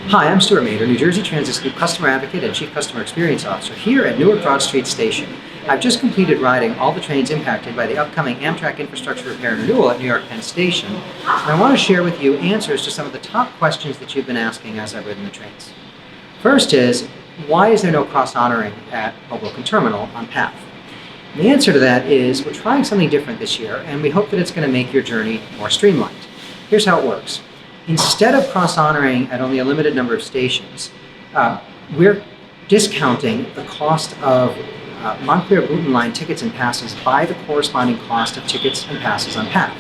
Hi, I'm Stewart Mader, New Jersey Transit's new Customer Advocate and Chief Customer Experience Officer here at Newark Broad Street Station. I've just completed riding all the trains impacted by the upcoming Amtrak infrastructure repair and renewal at New York Penn Station, and I want to share with you answers to some of the top questions that you've been asking as I've ridden the trains. First is, why is there no cross-honoring at Hoboken Terminal on path? And the answer to that is, we're trying something different this year, and we hope that it's going to make your journey more streamlined. Here's how it works. Instead of cross-honoring at only a limited number of stations, we're discounting the cost of Montclair-Booten line tickets and passes by the corresponding cost of tickets and passes on path.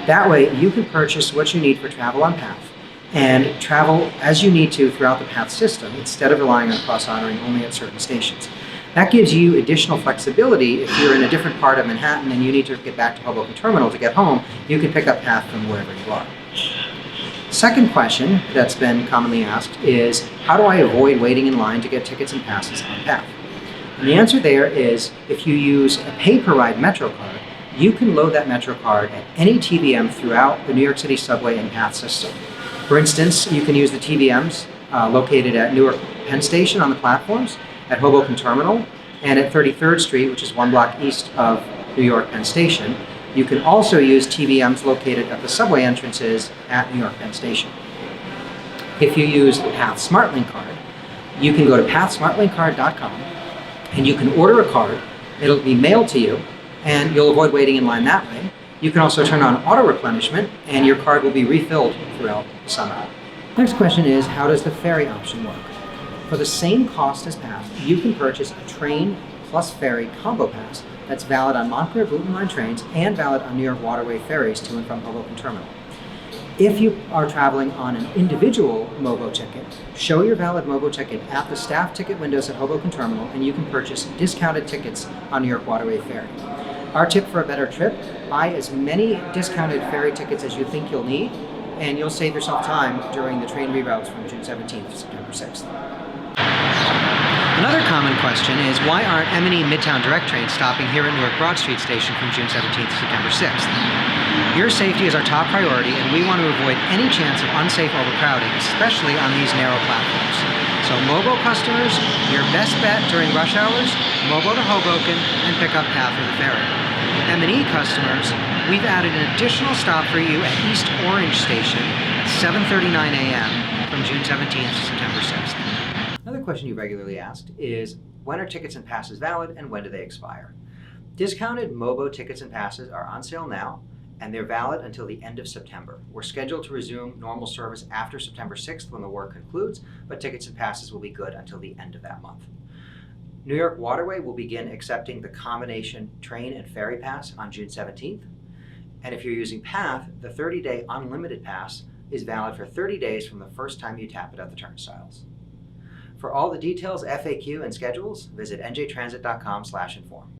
That way, you can purchase what you need for travel on path and travel as you need to throughout the path system instead of relying on cross-honoring only at certain stations. That gives you additional flexibility. If you're in a different part of Manhattan and you need to get back to Hoboken Terminal to get home, you can pick up path from wherever you are. Second question that's been commonly asked is, how do I avoid waiting in line to get tickets and passes on path? And the answer there is, if you use a pay-per-ride Metro card, you can load that Metro card at any TVM throughout the New York City subway and path system. For instance, you can use the TVMs located at Newark Penn Station on the platforms, at Hoboken Terminal, and at 33rd Street, which is one block east of New York Penn Station. You can also use TVMs located at the subway entrances at New York Penn Station. If you use the Path SmartLink card, you can go to pathsmartlinkcard.com and you can order a card. It'll be mailed to you and you'll avoid waiting in line that way. You can also turn on auto replenishment and your card will be refilled throughout the summer. Next question is, how does the ferry option work? For the same cost as Path, you can purchase a train plus ferry combo pass that's valid on Montclair-Booten line trains and valid on New York Waterway ferries to and from Hoboken Terminal. If you are traveling on an individual MOBO ticket, show your valid MOBO ticket at the staff ticket windows at Hoboken Terminal and you can purchase discounted tickets on New York Waterway ferry. Our tip for a better trip, buy as many discounted ferry tickets as you think you'll need, and you'll save yourself time during the train reroutes from June 17th to September 6th. Another common question is, why aren't M&E Midtown Direct trains stopping here at Newark Broad Street Station from June 17th to September 6th? Your safety is our top priority, and we want to avoid any chance of unsafe overcrowding, especially on these narrow platforms. So MOBO customers, your best bet during rush hours, MOBO to Hoboken and pick up path for the ferry. M&E customers, we've added an additional stop for you at East Orange Station at 7:39 a.m. from June 17th to September 6th. Another question you regularly asked is, when are tickets and passes valid and when do they expire? Discounted MOBO tickets and passes are on sale now and they're valid until the end of September. We're scheduled to resume normal service after September 6th when the work concludes, but tickets and passes will be good until the end of that month. New York Waterway will begin accepting the combination train and ferry pass on June 17th. And if you're using Path, the 30-day unlimited pass is valid for 30 days from the first time you tap it at the turnstiles. For all the details, FAQ, and schedules, visit njtransit.com/inform.